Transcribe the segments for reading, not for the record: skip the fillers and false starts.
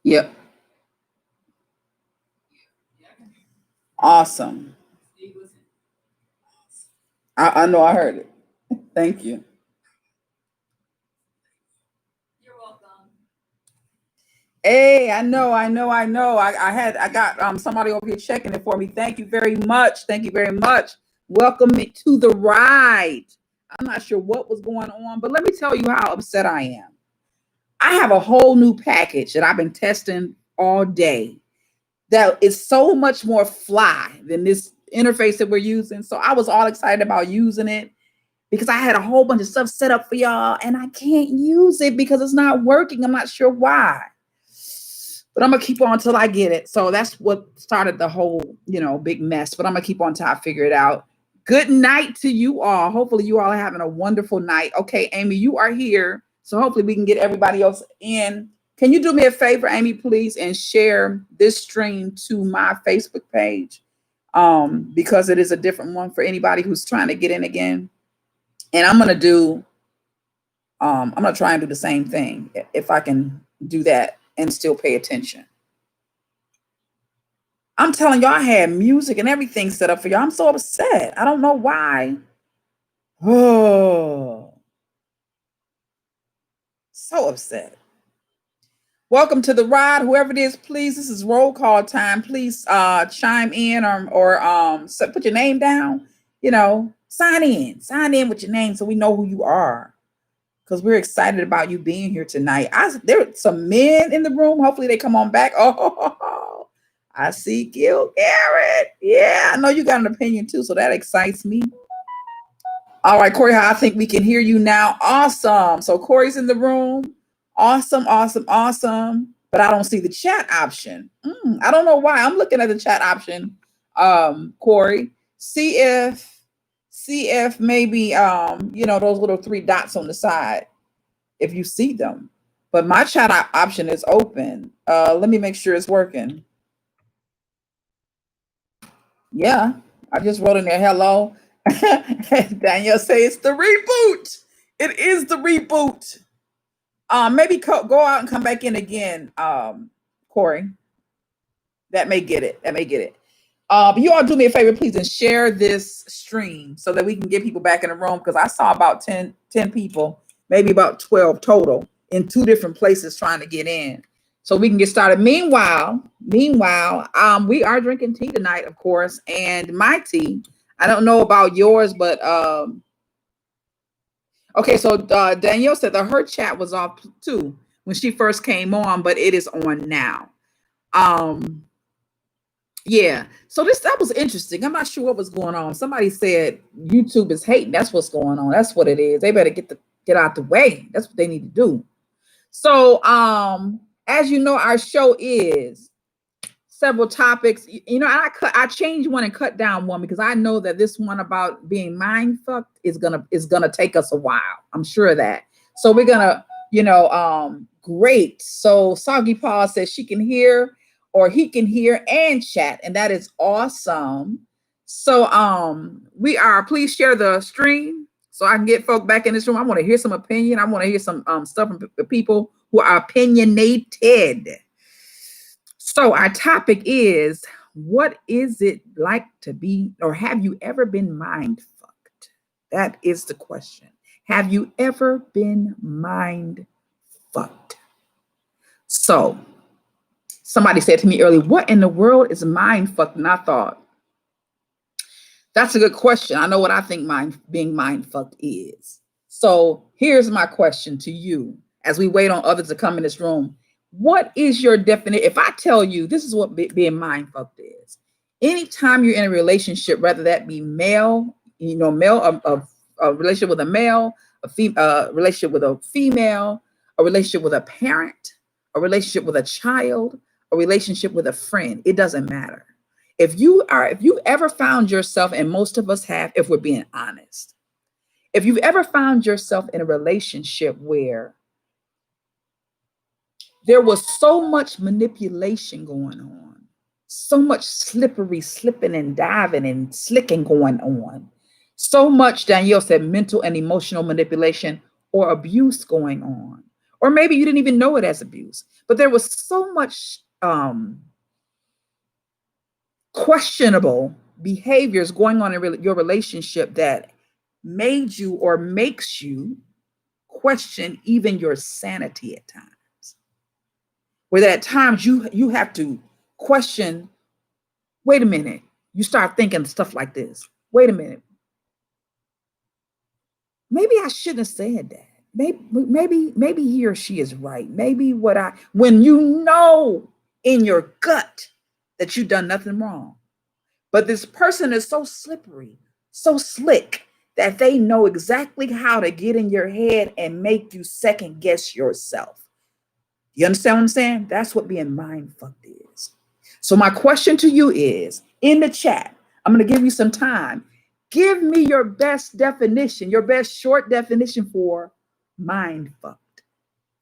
Yep. Awesome. I know I heard it. Thank you. Hey, I got somebody over here checking it for me. Thank you very much. Thank you very much. Welcome to the ride. I'm not sure what was going on, but let me tell you how upset I am. I have a whole new package that I've been testing all day that is so much more fly than this interface that we're using. So I was all excited about using it because I had a whole bunch of stuff set up for y'all and I can't use it because it's not working. I'm not sure why. But I'm gonna keep on till I get it. So that's what started the whole, big mess. But I'm gonna keep on till I figure it out. Good night to you all. Hopefully you all are having a wonderful night. Okay, Amy, you are here. So hopefully we can get everybody else in. Can you do me a favor, Amy, please, and share this stream to my Facebook page? Because it is a different one for anybody who's trying to get in again. And I'm gonna try and do the same thing if I can do that and still pay attention. I'm telling y'all, I had music and everything set up for y'all. I'm so upset. I don't know why. Oh, so upset. Welcome to the ride, whoever it is, please. This is roll call time. Please chime in or put your name down. Sign in with your name so we know who you are. Because we're excited about you being here tonight. There are some men in the room. Hopefully they come on back. Oh, I see Gil Garrett. Yeah, I know you got an opinion too, so that excites me. All right, Corey, I think we can hear you now. Awesome. So Corey's in the room. Awesome. But I don't see the chat option. I don't know why. I'm looking at the chat option, Corey. See if maybe those little three dots on the side, if you see them. But my chat option is open. Let me make sure it's working. Yeah, I just wrote in there, hello. Danielle say it's the reboot. It is the reboot. Maybe go out and come back in again, Corey. That may get it. But you all do me a favor, please, and share this stream so that we can get people back in the room, because I saw about 10 people, maybe about 12 total in 2 different places trying to get in. So we can get started. Meanwhile, we are drinking tea tonight, of course, and my tea. I don't know about yours, but okay, so Danielle said that her chat was off too when she first came on, but it is on now. Yeah, so that was interesting. I'm not sure what was going on. Somebody said YouTube is hating. That's what's going on. That's what it is. They better get out the way. That's what they need to do. So as you know, our show is several topics. I changed one and cut down one because I know that this one about being mind fucked is gonna take us a while. I'm sure of that. So we're gonna, great. So Soggy Paul says she can hear or he can hear and chat, and that is awesome. So please share the stream so I can get folk back in this room. I want to hear some opinion. I want to hear some stuff from people who are opinionated. So our topic is, what is it like to be, or have you ever been mind fucked? That is the question. Have you ever been mind fucked? So somebody said to me earlier, what in the world is mind fucked? And I thought, that's a good question. I know what I think being mind fucked is. So here's my question to you as we wait on others to come in this room. What is your definition? If I tell you this is what being mind fucked is, anytime you're in a relationship, whether that be male, a relationship with a male, a relationship with a female, a relationship with a parent, a relationship with a child, a relationship with a friend, it doesn't matter. If you ever found yourself, and most of us have, if we're being honest, if you've ever found yourself in a relationship where there was so much manipulation going on, so much slipping and diving and slicking going on, so much, Danielle said, mental and emotional manipulation or abuse going on, Or maybe you didn't even know it as abuse, but there was so much questionable behaviors going on in your relationship that made you or makes you question even your sanity at times. Where at times you have to question, wait a minute, you start thinking stuff like this. Wait a minute. Maybe I shouldn't have said that. Maybe he or she is right. Maybe when you know in your gut that you've done nothing wrong, but this person is so slippery, so slick that they know exactly how to get in your head and make you second guess yourself. You understand what I'm saying? That's what being mind fucked is. So my question to you is, in the chat, I'm going to give you some time. Give me your best definition, your best short definition for mind fucked.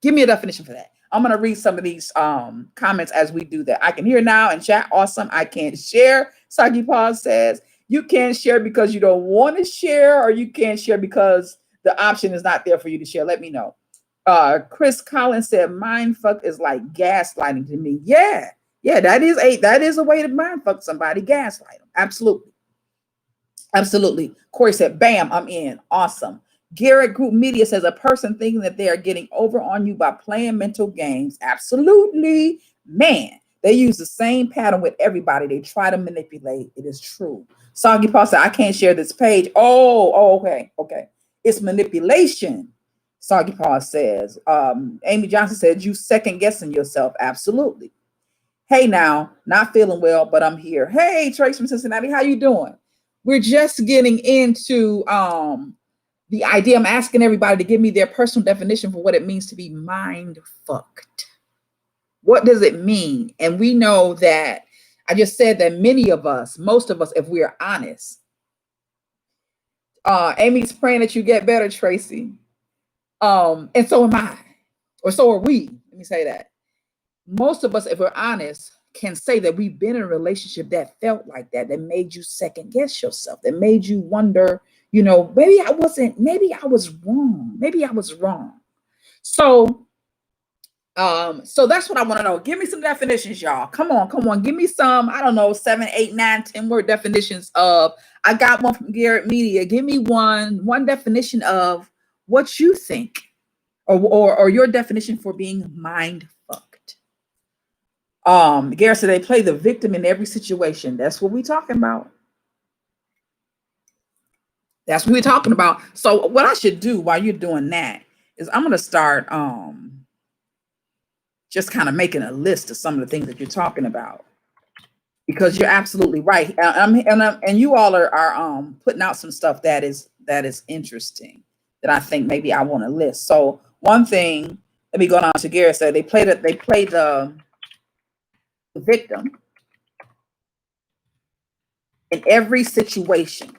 Give me a definition for that. I'm going to read some of these comments as we do that. I can hear now in chat. Awesome. I can't share. Sagi Paul says, you can't share because you don't want to share, or you can't share because the option is not there for you to share. Let me know. Chris Collins said, mind fuck is like gaslighting to me. Yeah, that is a way to mind fuck somebody, gaslight them. Absolutely. Absolutely. Corey said, bam, I'm in. Awesome. Garrett Group Media says, a person thinking that they are getting over on you by playing mental games. Absolutely. Man, they use the same pattern with everybody. They try to manipulate. It is true. Soggy Paul said, I can't share this page. Okay. It's manipulation. Soggy Paul says. Amy Johnson said, you second guessing yourself. Absolutely. Hey now, not feeling well, but I'm here. Hey, Trace from Cincinnati, how you doing? We're just getting into the idea. I'm asking everybody to give me their personal definition for what it means to be mind fucked. What does it mean? And we know that I just said that many of us, most of us, if we are honest, Amy's praying that you get better, Tracy. And so am I, or so are we. Let me say that. Most of us, if we're honest, can say that we've been in a relationship that felt like that made you second guess yourself, that made you wonder, maybe I was wrong. So that's what I want to know. Give me some definitions, y'all. Come on. Give me some, I don't know, 7, 8, 9, 10 word definitions of, I got one from Garrett Media. Give me one definition of what you think or your definition for being mind fucked. Garrett said they play the victim in every situation. That's what we're talking about. So what I should do while you're doing that is I'm going to start just kind of making a list of some of the things that you're talking about, because you're absolutely right. And you all are putting out some stuff that is interesting that I think maybe I want to list. So one thing, let me go down to Garrett said they play the victim in every situation.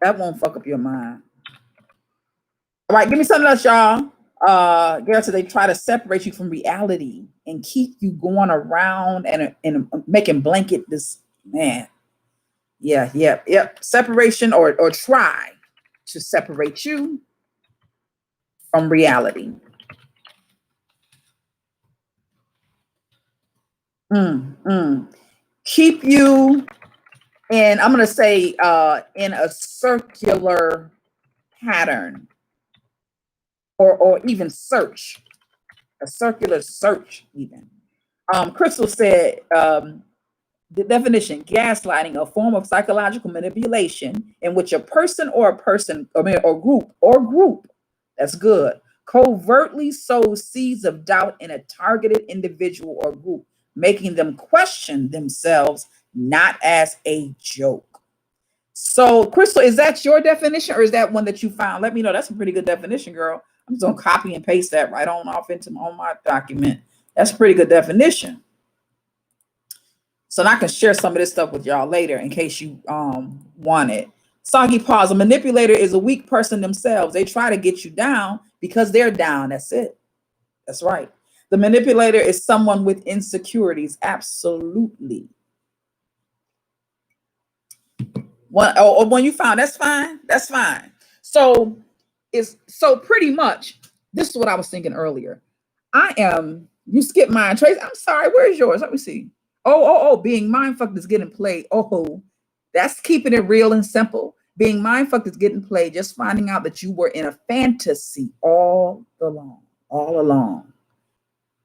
That won't fuck up your mind. All right, give me something else, y'all. Garrett said they try to separate you from reality and keep you going around and making blanket this man. Yeah. Separation or try to separate you from reality. Keep you in, I'm going to say, in a circular pattern or even a circular search even. Crystal said, the definition, gaslighting, a form of psychological manipulation in which a person or group, that's good, covertly sows seeds of doubt in a targeted individual or group, making them question themselves, not as a joke. So, Crystal, is that your definition or is that one that you found? Let me know. That's a pretty good definition, girl. I'm just going to copy and paste that right on my document. That's a pretty good definition. So I can share some of this stuff with y'all later in case you want it. Soggy Paws, a manipulator is a weak person themselves. They try to get you down because they're down. That's it. That's right. The manipulator is someone with insecurities. Absolutely. When you found, that's fine. So pretty much this is what I was thinking earlier. You skip mine, Trace. I'm sorry, where's yours? Let me see. Oh, being mind fucked is getting played. Oh, that's keeping it real and simple. Being mind fucked is getting played, just finding out that you were in a fantasy all along.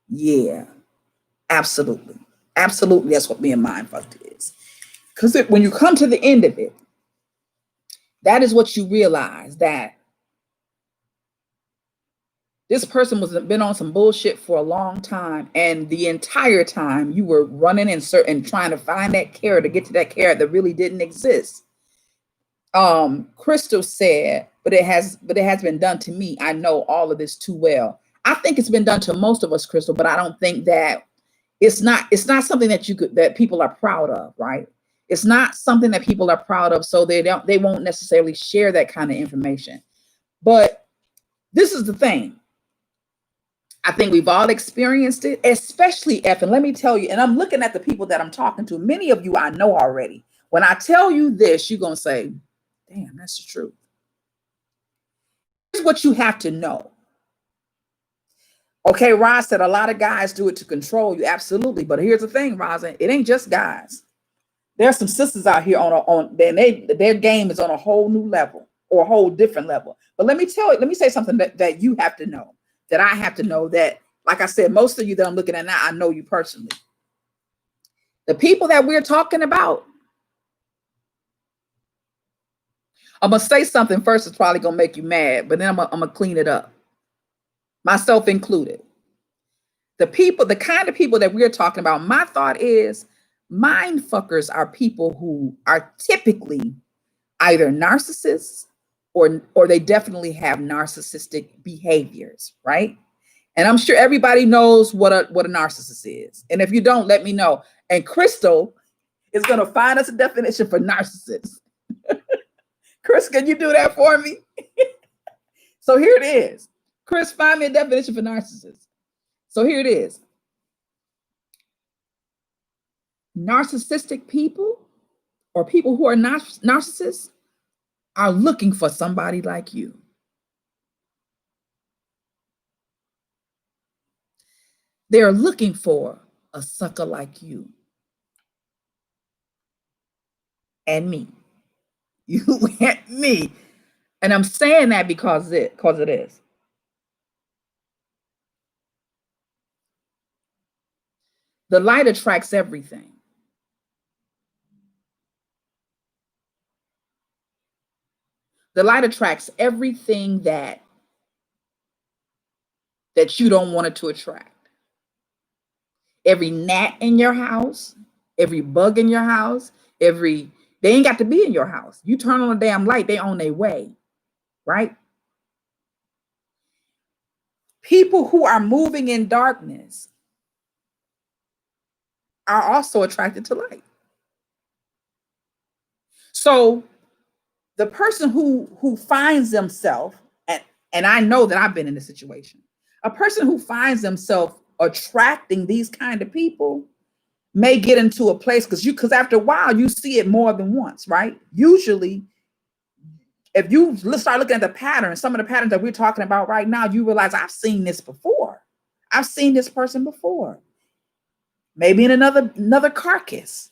Yeah, absolutely. Absolutely, that's what being mind fucked is. Because when you come to the end of it, that is what you realize, that this person was been on some bullshit for a long time, and the entire time you were running and trying to find that carrot, to get to that carrot that really didn't exist. Crystal said, but it has been done to me. I know all of this too well. I think it's been done to most of us, Crystal, but I don't think that it's not something that people are proud of, right? It's not something that people are proud of, so they won't necessarily share that kind of information. But this is the thing. I think we've all experienced it, especially F. And let me tell you, and I'm looking at the people that I'm talking to. Many of you I know already. When I tell you this, you're going to say, damn, that's the truth. Here's what you have to know. Okay, Roz said a lot of guys do it to control you. Absolutely. But here's the thing, Roz, it ain't just guys. There's some sisters out here their game is on a whole new level, or a whole different level. But let me say something that you have to know, that I have to know, that, like I said, most of you that I'm looking at now, I know you personally. The people that we're talking about, I'm going to say something first that's probably going to make you mad, but then I'm going to clean it up, myself included. The kind of people that we're talking about, my thought is, mind fuckers are people who are typically either narcissists or they definitely have narcissistic behaviors, right? And I'm sure everybody knows what a narcissist is. And if you don't, let me know. And Crystal is going to find us a definition for narcissist. Chris, can you do that for me? So here it is. Chris, find me a definition for narcissist. So here it is. Narcissistic people, or people who are narcissists, are looking for somebody like you. They're looking for a sucker like you and me. You and me. And I'm saying that because it is. The light attracts everything. The light attracts everything that you don't want it to attract. Every gnat in your house, every bug in your house, they ain't got to be in your house. You turn on a damn light, they on their way, right? People who are moving in darkness are also attracted to light. So the person who finds themselves, and I know that I've been in this situation, a person who finds themselves attracting these kind of people may get into a place, because after a while you see it more than once, right? Usually, if you start looking at the patterns, some of the patterns that we're talking about right now, you realize, I've seen this before. I've seen this person before. Maybe in another carcass,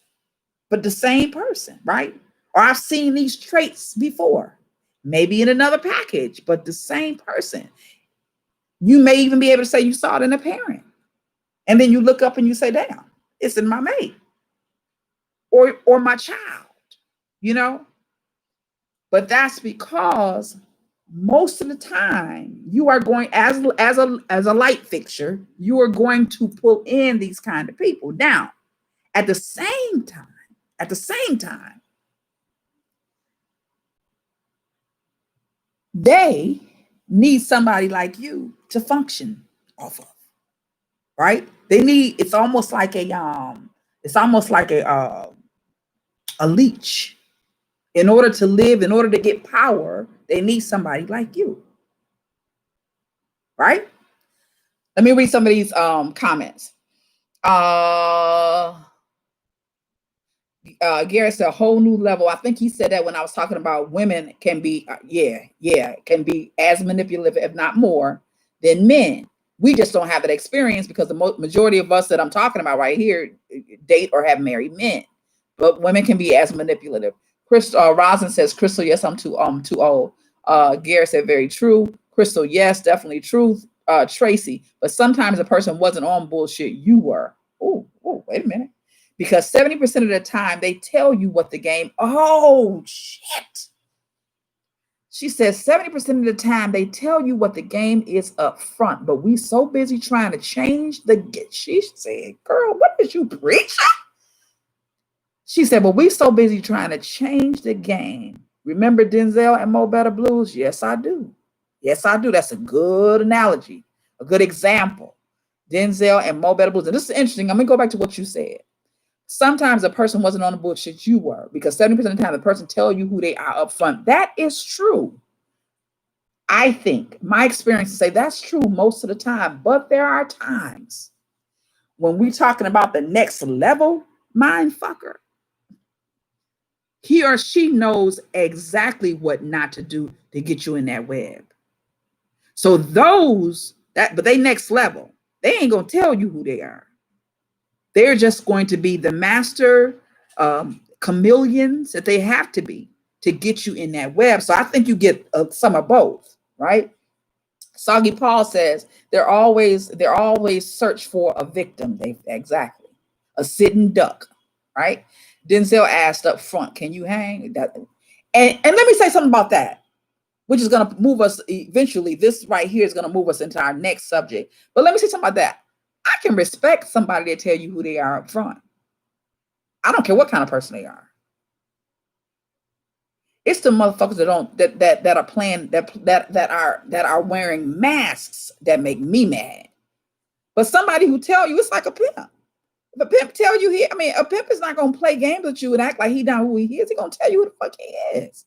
but the same person, right? Or I've seen these traits before, maybe in another package, but the same person. You may even be able to say you saw it in a parent. And then you look up and you say, damn, it's in my mate or my child, you know? But that's because most of the time you are going, as a light fixture, you are going to pull in these kind of people. Now, at the same time, they need somebody like you to function off of, right? It's almost like a leech. In order to live, in order to get power, they need somebody like you, right? Let me read some of these comments. Garrett said a whole new level. I think he said that when I was talking about women can be, can be as manipulative, if not more, than men. We just don't have that experience because the majority of us that I'm talking about right here date or have married men. But women can be as manipulative. Rosin says, Crystal, yes, I'm too old. Garrett said, very true. Crystal, yes, definitely truth. Tracy, but sometimes a person wasn't on bullshit. You were. Oh, wait a minute. Because 70% of the time they tell you what the game. Oh, shit. She says 70% of the time they tell you what the game is up front, but we so busy trying to change the. She said, girl, what did you preach? She said, but we so busy trying to change the game. Remember Denzel and Mo Better Blues? Yes, I do. Yes, I do. That's a good analogy, a good example. Denzel and Mo Better Blues. And this is interesting. I'm going to go back to what you said. Sometimes a person wasn't on the bullshit, you were, because 70% of the time the person tell you who they are up front. That is true. I think my experiences say that's true most of the time, but there are times when we're talking about the next level mind fucker, he or she knows exactly what not to do to get you in that web. So but they next level, they ain't gonna tell you who they are. They're just going to be the master chameleons that they have to be to get you in that web. So I think you get some of both, right? Soggy Paul says they're always search for a victim. Exactly, a sitting duck, right? Denzel asked up front, "Can you hang?" And let me say something about that, which is going to move us eventually. This right here is going to move us into our next subject. But let me say something about that. I can respect somebody that tell you who they are up front. I don't care what kind of person they are. It's the motherfuckers that are playing that are wearing masks that make me mad. But somebody who tell you, it's like a pimp. If a pimp tell you a pimp is not gonna play games with you and act like he not who he is. He gonna tell you who the fuck he is.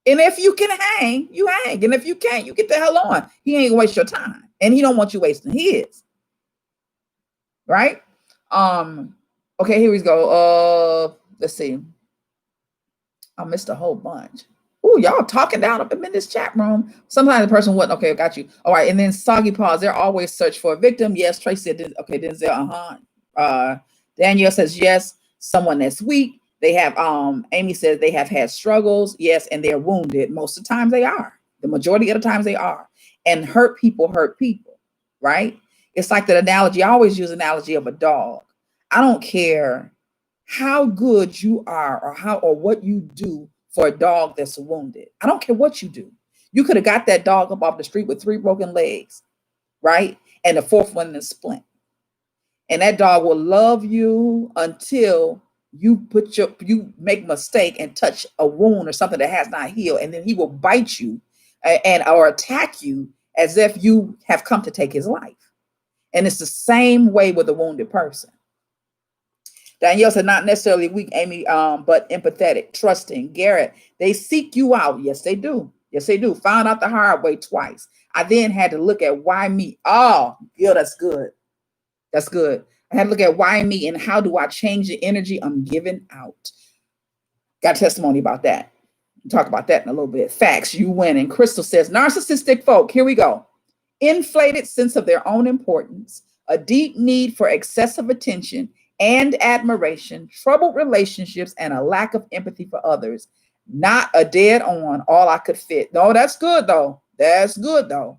And if you can hang, you hang. And if you can't, you get the hell on. He ain't gonna waste your time, and he don't want you wasting his. Right? Okay, here we go. Let's see. I missed a whole bunch. Oh, y'all talking down up in this chat room. Sometimes the person wasn't okay. Got you. All right, and then Soggy Paws. They're always search for a victim. Yes, Tracy said. Okay, Denzel. Danielle says yes. Someone that's weak. They have. Amy says they have had struggles. Yes, and they're wounded. Most of the times they are. The majority of the times they are. And hurt people. Right? It's like that analogy. I always use analogy of a dog. I don't care how good you are or what you do for a dog that's wounded. I don't care what you do. You could have got that dog up off the street with 3 broken legs, right? And the 4th one in a splint. And that dog will love you until you make a mistake and touch a wound or something that has not healed. And then he will bite you or attack you as if you have come to take his life. And it's the same way with a wounded person. Danielle said, not necessarily weak, Amy, but empathetic, trusting. Garrett, they seek you out. Yes, they do. Yes, they do. Found out the hard way twice. I then had to look at why me. Oh, yeah, that's good. That's good. I had to look at why me and how do I change the energy I'm giving out. Got testimony about that. We'll talk about that in a little bit. Facts, you win. And Crystal says, narcissistic folk, here we go. Inflated sense of their own importance, a deep need for excessive attention and admiration, troubled relationships, and a lack of empathy for others. Not a dead on, all I could fit. No, that's good, though. That's good, though.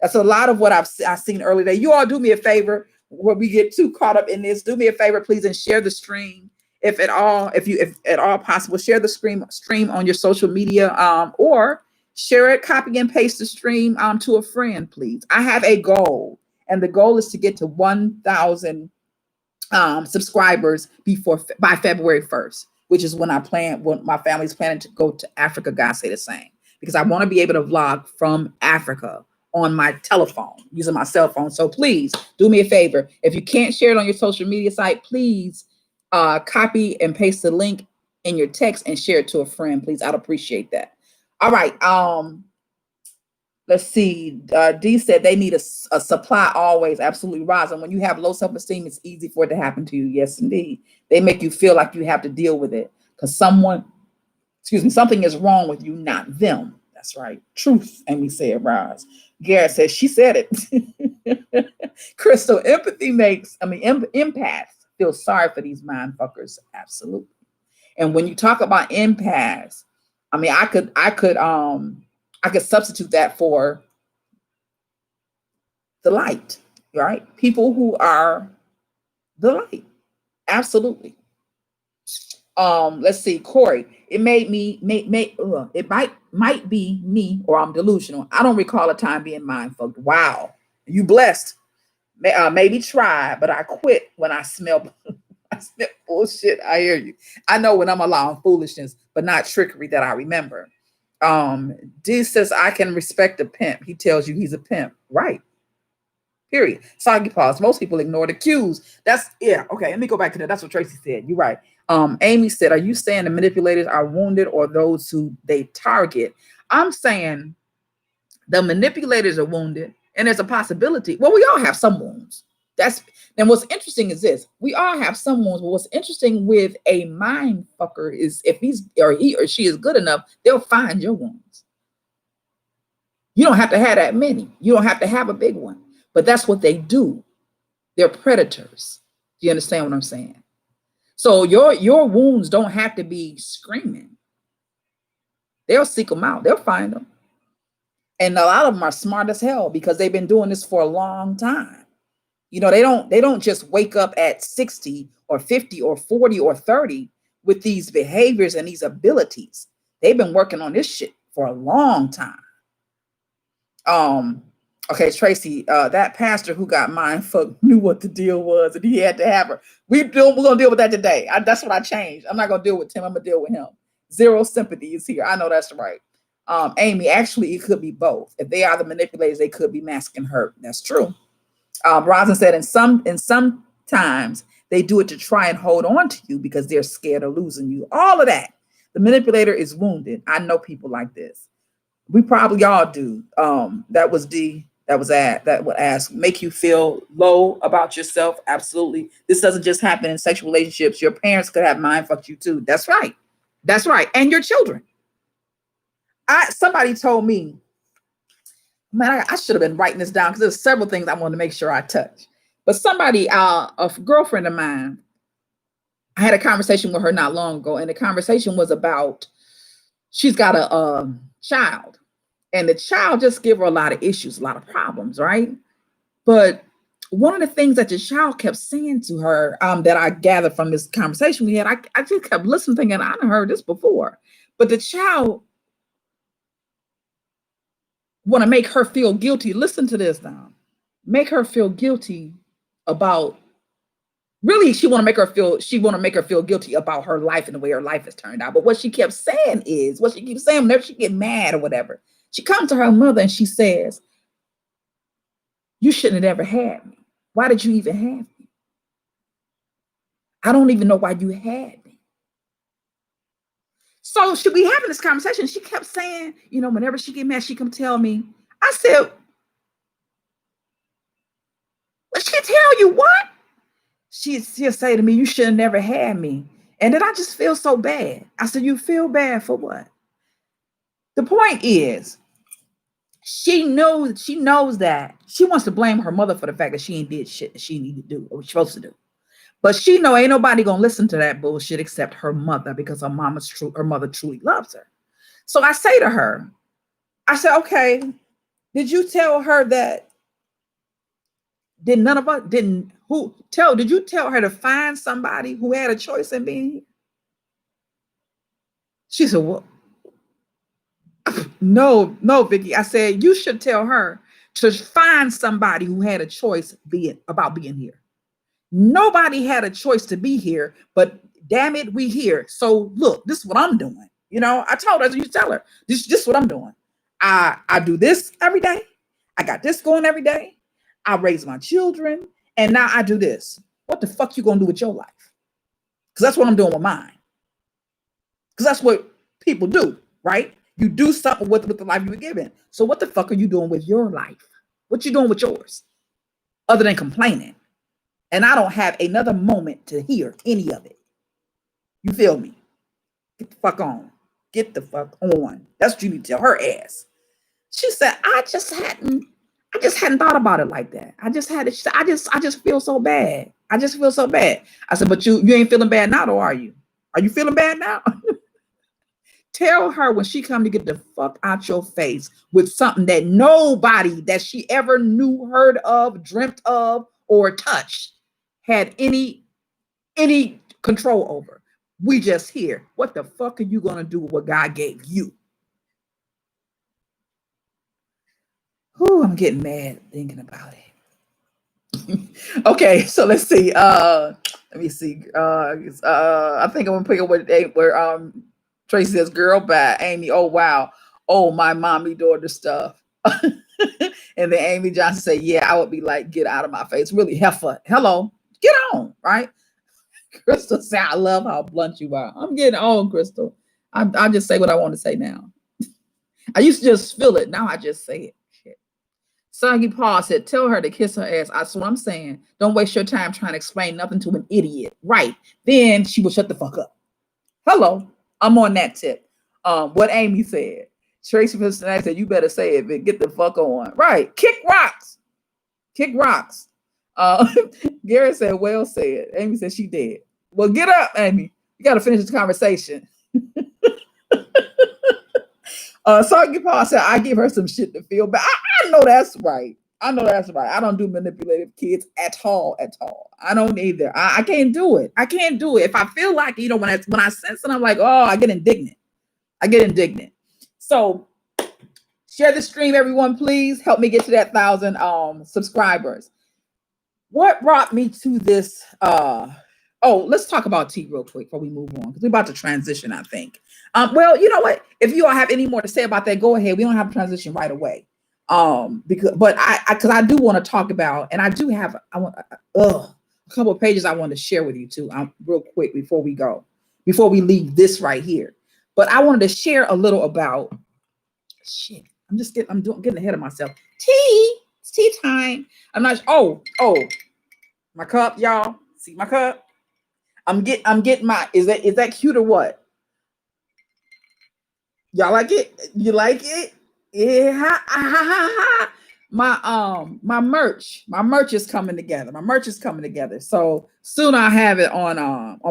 That's a lot of what I've seen earlier. You all do me a favor when we get too caught up in this. Do me a favor, please, and share the stream. If at all possible, share the stream on your social media or share it, copy and paste the stream to a friend, please. I have a goal, and the goal is to get to 1,000 subscribers by February 1st, which is when my family's planning to go to Africa. God say the same, because I want to be able to vlog from Africa on my telephone using my cell phone. So please do me a favor. If you can't share it on your social media site, please copy and paste the link in your text and share it to a friend, please. I'd appreciate that. All right. Let's see. D said they need a supply always. Absolutely, Rosin. When you have low self-esteem, it's easy for it to happen to you. Yes, indeed. They make you feel like you have to deal with it because something is wrong with you, not them. That's right. Truth, Amy said, Roz. Garrett says she said it. Crystal, empathy makes, empaths feel sorry for these mind fuckers. Absolutely. And when you talk about empaths, I could substitute that for the light, right? People who are the light. Absolutely. Let's see, Corey. It made me it might be me, or I'm delusional. I don't recall a time being mind fucked. Wow, you blessed. Maybe try, but I quit when I smell I smell bullshit. I hear you. I know when I'm allowing foolishness, but not trickery that I remember. D says I can respect a pimp. He tells you he's a pimp, right? Period. Soggy pause. Most people ignore the cues. That's, yeah. Okay, let me go back to that. That's what Tracy said. You're right. Amy said, are you saying the manipulators are wounded or those who they target? I'm saying the manipulators are wounded, and there's a possibility. Well, we all have some wounds. And what's interesting is this. We all have some wounds, but what's interesting with a mind fucker is if he or she is good enough, they'll find your wounds. You don't have to have that many. You don't have to have a big one. But that's what they do. They're predators. Do you understand what I'm saying? So your wounds don't have to be screaming. They'll seek them out. They'll find them. And a lot of them are smart as hell because they've been doing this for a long time. You know, they don't just wake up at 60 or 50 or 40 or 30 with these behaviors and these abilities. They've been working on this shit for a long time. Okay, Tracy, that pastor who got mind fucked knew what the deal was and he had to have her. We're gonna deal with that today. That's what I changed. I'm not gonna deal with Tim. I'm gonna deal with him. Zero sympathy is here. I know that's right. Amy, actually, it could be both. If they are the manipulators, they could be masking hurt. That's true. Rosin said, and sometimes they do it to try and hold on to you because they're scared of losing you. All of that. The manipulator is wounded. I know people like this. We probably all do. That was D. That would ask, make you feel low about yourself. Absolutely. This doesn't just happen in sexual relationships. Your parents could have mind fucked you too. That's right. That's right. And your children. Somebody told me, man, I should have been writing this down because there's several things I wanted to make sure I touch. But somebody, a girlfriend of mine, I had a conversation with her not long ago, and the conversation was about she's got a child, and the child just gave her a lot of issues, a lot of problems, right? But one of the things that the child kept saying to her, that I gathered from this conversation we had, I just kept listening, thinking, I done heard this before. But the child want to make her feel guilty. Listen to this now. Make her feel guilty about, really, she want to make her feel guilty about her life and the way her life has turned out. But what she kept saying is, whenever she get mad or whatever, she comes to her mother and she says, you shouldn't have ever had me. Why did you even have me? I don't even know why you had me. So should we having this conversation? She kept saying, whenever she get mad, she come tell me. I said, well, she tell you what? She'll say to me, you should have never had me. And then I just feel so bad. I said, you feel bad for what? The point is, she knows that she wants to blame her mother for the fact that she ain't did shit that she needed to do or was supposed to do. But she know ain't nobody gonna listen to that bullshit except her mother, because her mother truly loves her. So I say to her, I said, okay, did you tell her that? Did you tell her to find somebody who had a choice in being here? She said, well, no, Vicky. I said, you should tell her to find somebody who had a choice about being here. Nobody had a choice to be here, but damn it, we here. So look, this is what I'm doing. I told her, you tell her, this is what I'm doing. I do this every day. I got this going every day. I raise my children, and now I do this. What the fuck you gonna do with your life? Because that's what I'm doing with mine. Because that's what people do, right? You do something with the life you were given. So what the fuck are you doing with your life? What you doing with yours? Other than complaining. And I don't have another moment to hear any of it. You feel me? Get the fuck on. Get the fuck on. That's what you need to tell her ass. She said, I just hadn't thought about it like that. I just had it. I just feel so bad. I just feel so bad. I said, but you ain't feeling bad now, though, are you? Are you feeling bad now? Tell her when she come to get the fuck out your face with something that nobody that she ever knew, heard of, dreamt of, or touched had any control over. We just here. What the fuck are you gonna do with what God gave you? Whew, I'm getting mad thinking about it. Okay, so let's see. Let me see. I think I'm gonna pick up where Tracy says, "Girl, bye, Amy. Oh wow. Oh, my mommy daughter stuff." And then Amy Johnson say, "Yeah, I would be like, get out of my face. Really, heifer. Hello, get on, right?" Crystal said, "I love how blunt you are." I'm getting on, Crystal. I just say what I want to say now. I used to just feel it. Now I just say it. Shit. Songy Paul said, "Tell her to kiss her ass." That's what I'm saying. Don't waste your time trying to explain nothing to an idiot. Right. Then she will shut the fuck up. Hello. I'm on that tip. What Amy said. Tracy from Cincinnati said, "You better say it, but get the fuck on." Right. Kick rocks. Kick rocks. Gary said, "Well said." Amy said she did. Well, get up, Amy. You got to finish this conversation. Songy Paul said, "I give her some shit to feel bad." I know that's right. I know that's right. I don't do manipulative kids at all. I don't either. I can't do it. I can't do it. If I feel like, when I sense it, I'm like, oh, I get indignant. So share the stream, everyone. Please help me get to that 1,000 subscribers. What brought me to this? Let's talk about tea real quick before we move on, because we're about to transition, I think. Well, you know what? If you all have any more to say about that, go ahead. We don't have to transition right away. Because I do want to talk about, and I do have a couple of pages I want to share with you too, real quick before we leave this right here. But I wanted to share a little about shit. I'm getting ahead of myself. It's tea time. I'm not. My cup, y'all. See my cup. I'm getting my. Is that cute or what? Y'all like it? You like it? Yeah. My merch is coming together. So soon I'll have it on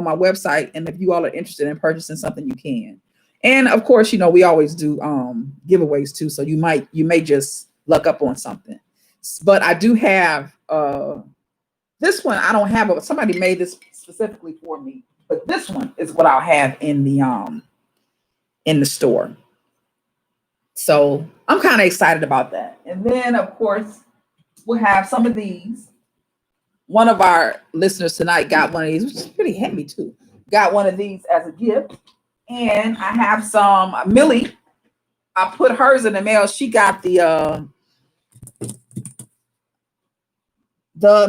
my website. And if you all are interested in purchasing something, you can. And of course, we always do giveaways too. So you may just luck up on something. But I do have this one. I don't have it. Somebody made this specifically for me. But this one is what I'll have in the store. So I'm kind of excited about that. And then, of course, we'll have some of these. One of our listeners tonight got one of these, which is pretty heavy too. Got one of these as a gift. And I have some Millie. I put hers in the mail. She got the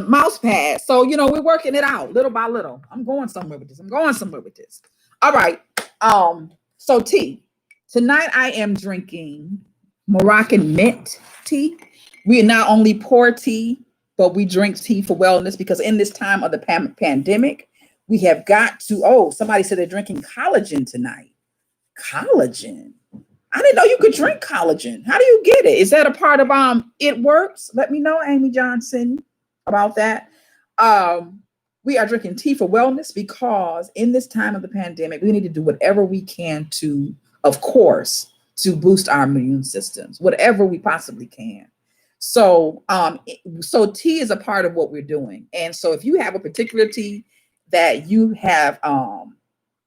mouse pad. So, we're working it out little by little. I'm going somewhere with this. All right. So tea. Tonight I am drinking Moroccan mint tea. We not only pour tea, but we drink tea for wellness, because in this time of the pandemic, we have got to, somebody said they're drinking collagen tonight. Collagen. I didn't know you could drink collagen. How do you get it? Is that a part of It Works? Let me know, Amy Johnson, about that. We are drinking tea for wellness because in this time of the pandemic, we need to do whatever we can to boost our immune systems, whatever we possibly can. So, so tea is a part of what we're doing. And so if you have a particular tea that you have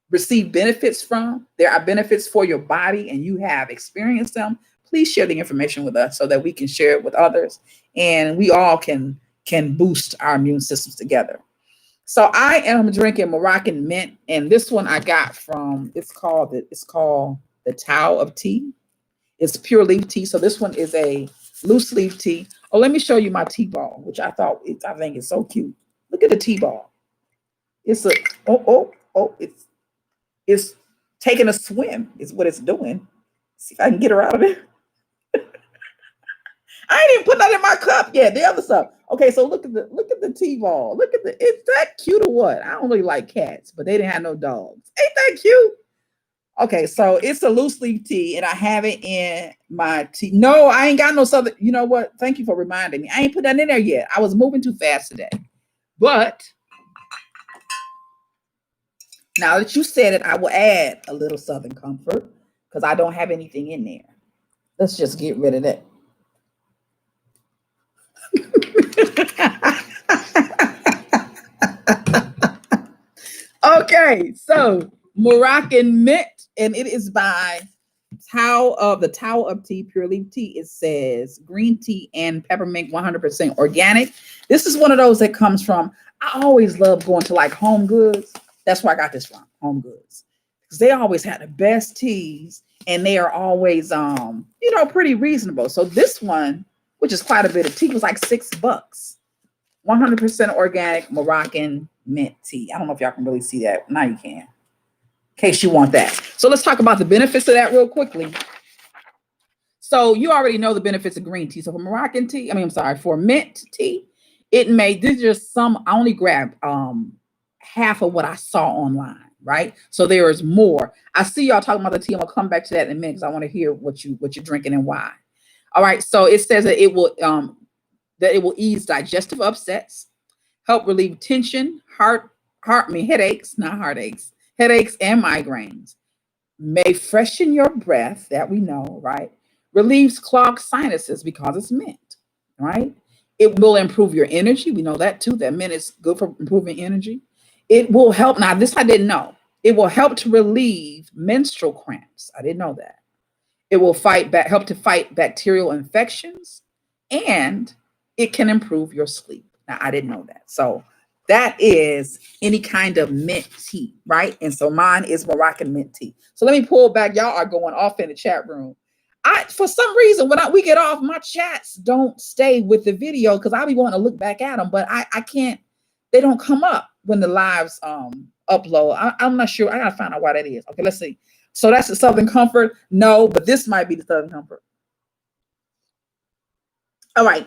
received benefits from, there are benefits for your body and you have experienced them, please share the information with us so that we can share it with others and we all can boost our immune systems together. So I am drinking Moroccan mint, and this one I got from, it's called the Tao of Tea. It's pure leaf tea. So this one is a loose leaf tea. Oh, let me show you my tea ball, which I think is so cute. Look at the tea ball. It's it's taking a swim is what it's doing. See if I can get her out of there. I ain't even put that in my cup yet. The other stuff. Okay, so look at the tea ball. Is that cute or what? I don't really like cats, but they didn't have no dogs. Ain't that cute? Okay, so it's a loose leaf tea, and I have it in my tea. No, I ain't got no southern. You know what? Thank you for reminding me. I ain't put that in there yet. I was moving too fast today. But now that you said it, I will add a little Southern Comfort because I don't have anything in there. Let's just get rid of that. Okay, so Moroccan mint, and it is by the Tower of Tea, Pure Leaf Tea. It says green tea and peppermint, 100% organic. This is one of those that comes from, I always love going to like Home Goods. That's where I got this from, Home Goods. Because they always had the best teas, and they are always, pretty reasonable. So this one, which is quite a bit of tea, was like $6. 100% organic Moroccan mint tea. I don't know if y'all can really see that. Now you can. In case you want that. So let's talk about the benefits of that real quickly. So you already know the benefits of green tea. So for Moroccan tea, for mint tea, this is just some, I only grabbed half of what I saw online, right? So there is more. I see y'all talking about the tea. I'm gonna come back to that in a minute because I want to hear what you're drinking and why. All right. So it says that it will ease digestive upsets, help relieve tension, headaches, not heartaches, headaches and migraines, may freshen your breath, that we know, right? Relieves clogged sinuses because it's mint, right? It will improve your energy. We know that too, that mint is good for improving energy. It will help, now this I didn't know, it will help to relieve menstrual cramps. I didn't know that. It will help to fight bacterial infections, and it can improve your sleep. Now, I didn't know that. So that is any kind of mint tea, right? And so mine is Moroccan mint tea. So let me pull back. Y'all are going off in the chat room. For some reason, when we get off, my chats don't stay with the video because I'll be wanting to look back at them, but I can't, they don't come up when the lives upload. I'm not sure. I gotta find out why that is. Okay, let's see. So that's the Southern Comfort. No, but this might be the Southern Comfort. All right.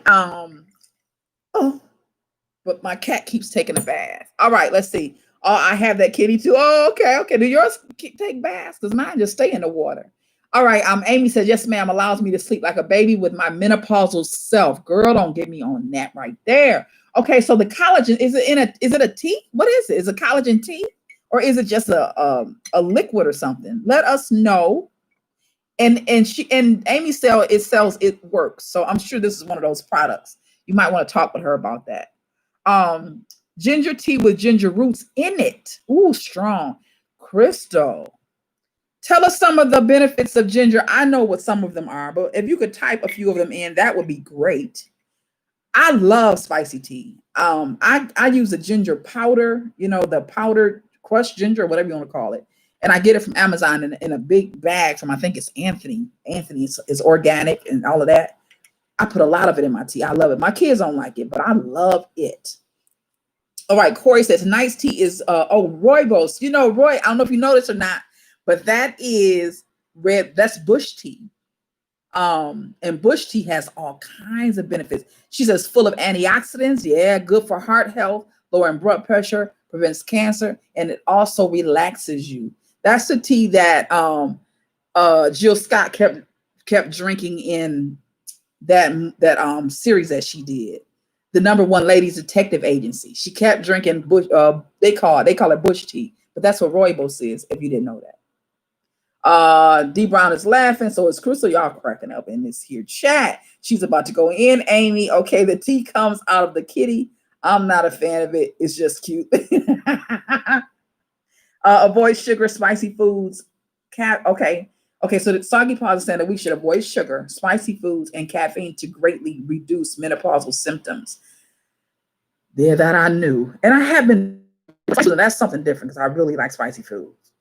But my cat keeps taking a bath. All right, let's see. Oh, I have that kitty too. Oh, okay. Do yours take baths? Because mine just stay in the water. All right. Amy says, yes, ma'am, allows me to sleep like a baby with my menopausal self. Girl, don't get me on that right there. Okay, so the collagen, is it a tea? What is it? Is it collagen tea? Or is it just a liquid or something? Let us know. And Amy sells it works. So I'm sure this is one of those products. You might want to talk with her about that. Ginger tea with ginger roots in it. Ooh, strong. Crystal, tell us some of the benefits of ginger. I know what some of them are, but if you could type a few of them in, that would be great. I love spicy tea. I use a ginger powder, the powdered crushed ginger, whatever you want to call it. And I get it from Amazon in a big bag from, I think it's Anthony. Anthony is organic and all of that. I put a lot of it in my tea. I love it. My kids don't like it, but I love it. All right. Corey says nice tea is, rooibos. Roy, I don't know if you know this or not, but that is red. That's bush tea. And bush tea has all kinds of benefits. She says full of antioxidants. Yeah. Good for heart health, lowering blood pressure, prevents cancer, and it also relaxes you. That's the tea that Jill Scott kept drinking in that series that she did, the #1 ladies detective agency. She kept drinking bush. They call it bush tea, but that's what rooibos is. If you didn't know that. D Brown is laughing, so is Crystal. Y'all cracking up in this here chat. She's about to go in. Amy, okay, the tea comes out of the kitty. I'm not a fan of it. It's just cute. Avoid sugar, spicy foods. Okay, so the Soggy Paws is saying that we should avoid sugar, spicy foods, and caffeine to greatly reduce menopausal symptoms. There, that I knew. And I have been, that's something different because I really like spicy foods.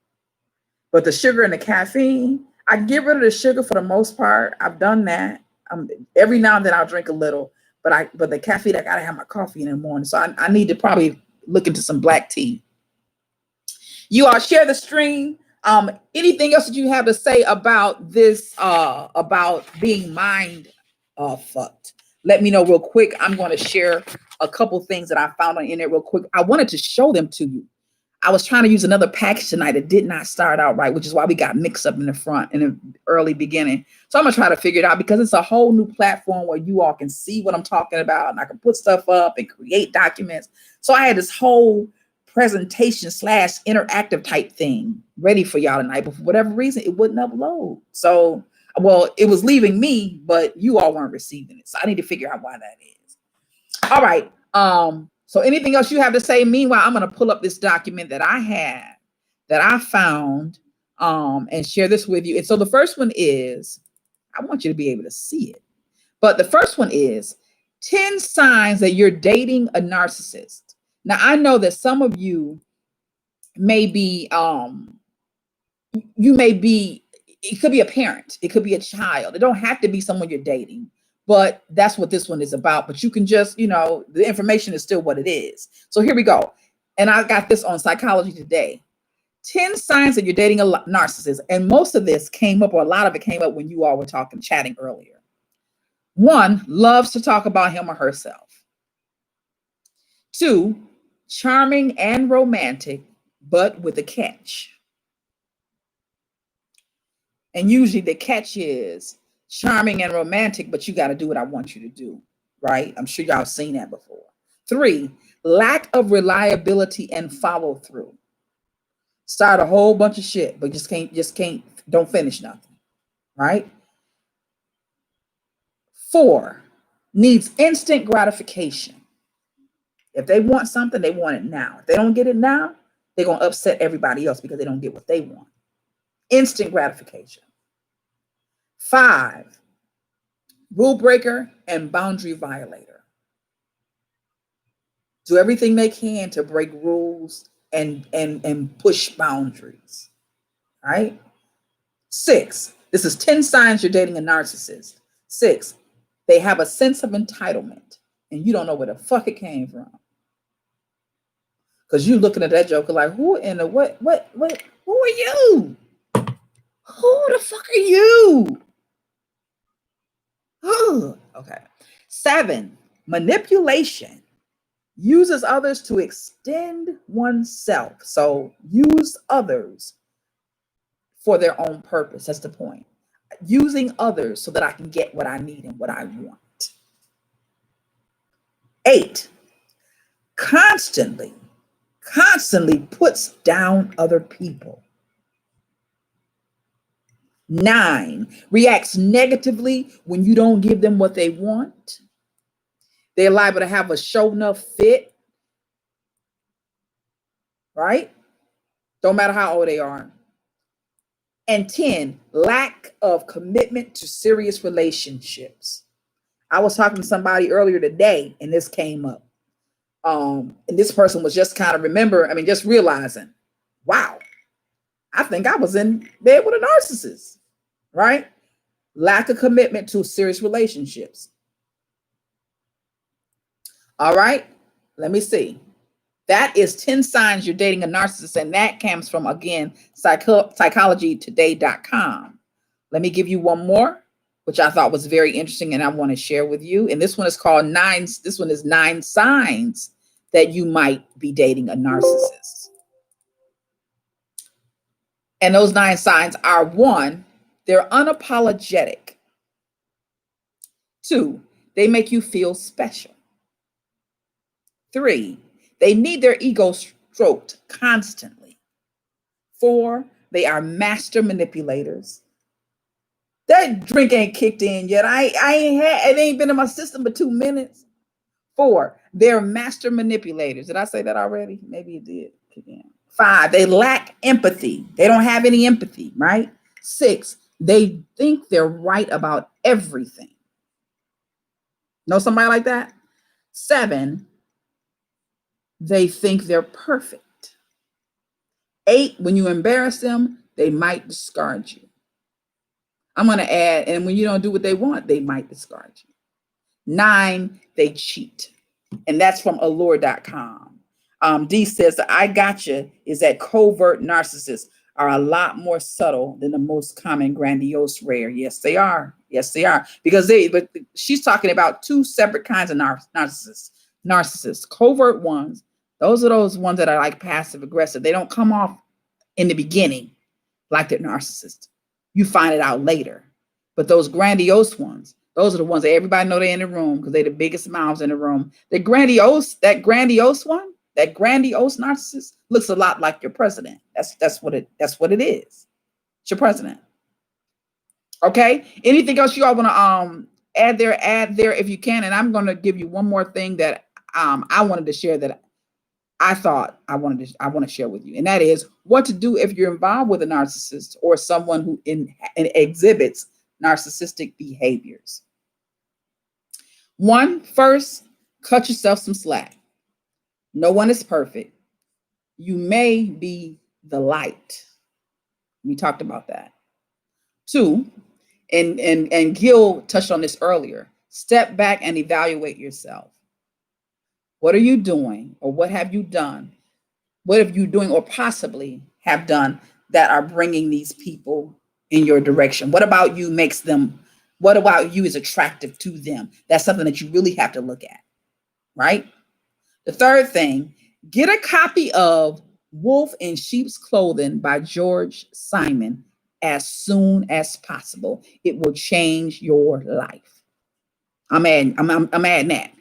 But the sugar and the caffeine, I get rid of the sugar for the most part. I've done that. Every now and then I'll drink a little, but the caffeine, I gotta have my coffee in the morning. So I need to probably look into some black tea. You all share the stream. Anything else that you have to say about this, about being mind fucked? Let me know real quick. I'm going to share a couple things that I found on the internet real quick. I wanted to show them to you. I was trying to use another package tonight that did not start out right, which is why we got mixed up in the front in the early beginning. So I'm gonna try to figure it out because it's a whole new platform where you all can see what I'm talking about and I can put stuff up and create documents. So I had this whole presentation / interactive type thing ready for y'all tonight, but for whatever reason, it wouldn't upload. So, well, it was leaving me, but you all weren't receiving it. So I need to figure out why that is. All right. So anything else you have to say? Meanwhile, I'm going to pull up this document that I had, that I found, and share this with you. And so the first one is, I want you to be able to see it. But the first one is 10 signs that you're dating a narcissist. Now, I know that some of you may be, it could be a parent, it could be a child. It don't have to be someone you're dating. But that's what this one is about. But you can just, the information is still what it is. So here we go. And I got this on Psychology Today. 10 signs that you're dating a narcissist. And most of this came up, or a lot of it came up when you all were chatting earlier. 1, loves to talk about him or herself. 2, charming and romantic, but with a catch. And usually the catch is charming and romantic, but you got to do what I want you to do, right? I'm sure y'all seen that before. 3, lack of reliability and follow through. Start a whole bunch of shit, but don't finish nothing, right? 4, needs instant gratification. If they want something, they want it now. If they don't get it now, they're going to upset everybody else because they don't get what they want. Instant gratification. 5, rule breaker and boundary violator. Do everything they can to break rules and push boundaries, right? 6, this is 10 signs you're dating a narcissist. 6, they have a sense of entitlement and you don't know where the fuck it came from. Because you looking at that joker like, who in the what, who are you? Who the fuck are you? Okay. 7, manipulation. Uses others to extend oneself. So use others for their own purpose. That's the point. Using others so that I can get what I need and what I want. 8, constantly puts down other people. 9, reacts negatively when you don't give them what they want. They're liable to have a show enough fit, right? Don't matter how old they are. And 10, lack of commitment to serious relationships. I was talking to somebody earlier today and this came up. And this person was just kind of just realizing, wow, I think I was in bed with a narcissist, right? Lack of commitment to serious relationships. All right, let me see. That is 10 signs you're dating a narcissist. And that comes from, again, psychologytoday.com. Let me give you one more, which I thought was very interesting and I want to share with you. And this one is called 9 signs that you might be dating a narcissist. And those 9 signs are: 1, they're unapologetic. 2, they make you feel special. 3, they need their ego stroked constantly. 4, they are master manipulators. That drink ain't kicked in yet. It ain't been in my system but 2 minutes. 4, they're master manipulators. Did I say that already? Maybe it did kick in. 5, they lack empathy. They don't have any empathy, right? 6, they think they're right about everything. Know somebody like that? 7, they think they're perfect. 8, when you embarrass them, they might discard you. I'm going to add, and when you don't do what they want, they might discard you. 9, they cheat. And that's from allure.com. D says, I gotcha is that covert narcissists are a lot more subtle than the most common grandiose rare. Yes, they are. Yes, they are. But she's talking about 2 separate kinds of narcissists. Covert ones, Those are those ones that are like passive aggressive. They don't come off in the beginning like they're narcissist. You find it out later. But those grandiose ones, those are the ones that everybody know they're in the room because they're the biggest mouths in the room. That grandiose one, that grandiose narcissist looks a lot like your president. That's what it is. It's your president. Okay. Anything else you all want to add there if you can. And I'm going to give you one more thing that I wanted to share that I thought I want to share with you, and that is what to do if you're involved with a narcissist or someone who exhibits narcissistic behaviors. First, cut yourself some slack. No one is perfect. You may be the light. We talked about that. 2, and Gil touched on this earlier. Step back and evaluate yourself. What are you doing, or what have you done? What have you doing or possibly have done that are bringing these people in your direction? What about you is attractive to them? That's something that you really have to look at, right? The third thing, get a copy of Wolf in Sheep's Clothing by George Simon as soon as possible. It will change your life. I'm adding that.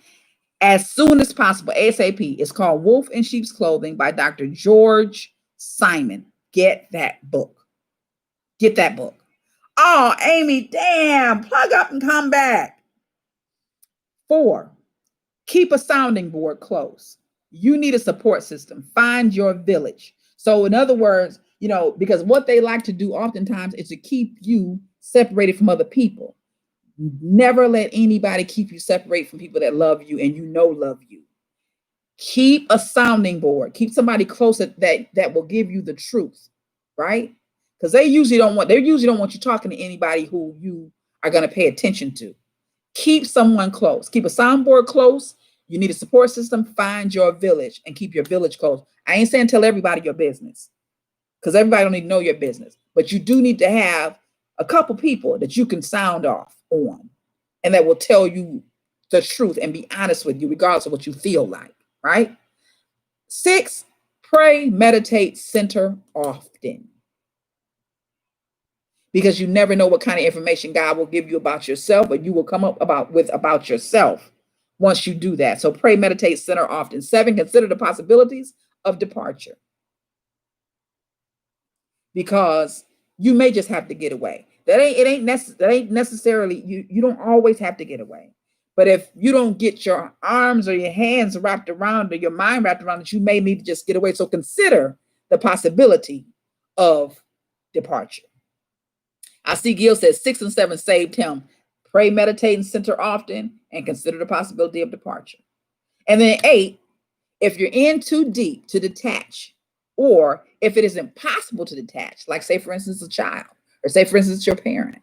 As soon as possible, ASAP. It's called Wolf in Sheep's Clothing by Dr. George Simon. Get that book. Get that book. Oh, Amy, damn, plug up and come back. 4, keep a sounding board close. You need a support system. Find your village. So in other words, because what they like to do oftentimes is to keep you separated from other people. Never let anybody keep you separate from people that love you and love you. Keep a sounding board. Keep somebody close that will give you the truth, right? Because they usually don't want you talking to anybody who you are going to pay attention to. Keep someone close. Keep a soundboard close. You need a support system. Find your village and keep your village close. I ain't saying tell everybody your business, because everybody don't need to know your business, but you do need to have a couple people that you can sound off on and that will tell you the truth and be honest with you regardless of what you feel like, right? 6, pray, meditate, center often, because you never know what kind of information God will give you about yourself, or you will come up about yourself once you do that. So pray, meditate, center often. 7, consider the possibilities of departure, because you may just have to get away. That ain't necessarily, you don't always have to get away. But if you don't get your arms or your hands wrapped around, or your mind wrapped around it, you may need to just get away. So consider the possibility of departure. I see Gil says 6 and 7 saved him. Pray, meditate, and center often, and consider the possibility of departure. And then 8, if you're in too deep to detach, or if it is impossible to detach, like say, for instance, a child, or say, for instance, your parent,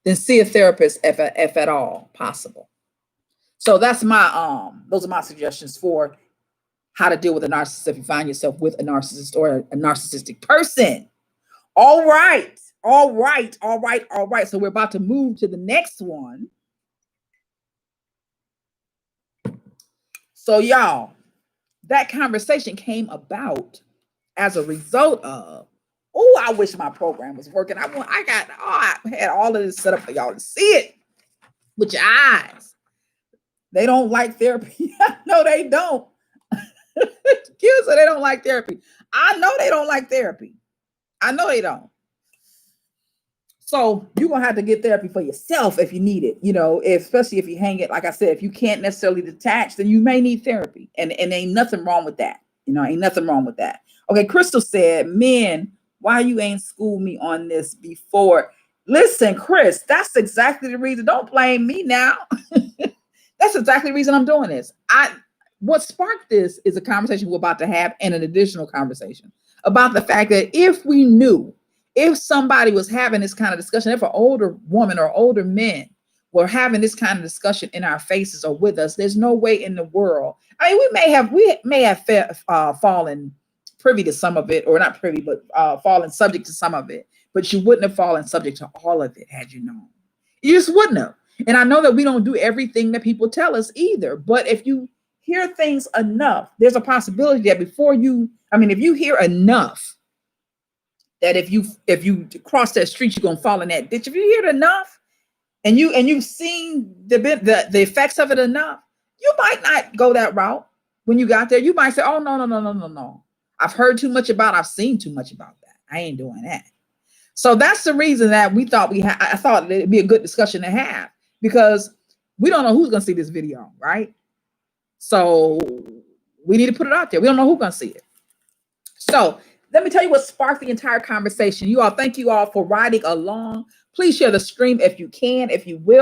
then see a therapist if at all possible. So that's my, those are my suggestions for how to deal with a narcissist if you find yourself with a narcissist or a narcissistic person. All right. So we're about to move to the next one. So y'all, that conversation came about as a result of, I wish my program was working. I had all of this set up for y'all to see it with your eyes. They don't like therapy. No, they don't. Kids say they don't like therapy. I know they don't like therapy. I know they don't. So you're going to have to get therapy for yourself if you need it, especially if you hang it. Like I said, if you can't necessarily detach, then you may need therapy. And ain't nothing wrong with that. Ain't nothing wrong with that. Okay, Crystal said, men, why you ain't schooled me on this before? Listen, Chris, that's exactly the reason. Don't blame me now. That's exactly the reason I'm doing this. What sparked this is a conversation we're about to have, and an additional conversation about the fact that if somebody was having this kind of discussion, if an older woman or older men were having this kind of discussion in our faces or with us, there's no way in the world. I mean, we may have fallen privy to some of it, or not privy, but fallen subject to some of it, but you wouldn't have fallen subject to all of it had you known. You just wouldn't have. And I know that we don't do everything that people tell us either, but if you hear things enough, there's a possibility that before you, I mean, if you hear enough, that if you cross that street, you're gonna fall in that ditch. If you hear it enough, and you've seen the effects of it enough, you might not go that route. When you got there, you might say, "Oh no! I've heard too much about. I've seen too much about that. I ain't doing that." So that's the reason that we thought I thought it'd be a good discussion to have, because we don't know who's gonna see this video, right? So we need to put it out there. We don't know who's gonna see it. So let me tell you what sparked the entire conversation. You all, thank you all for riding along. Please share the stream if you can, if you will.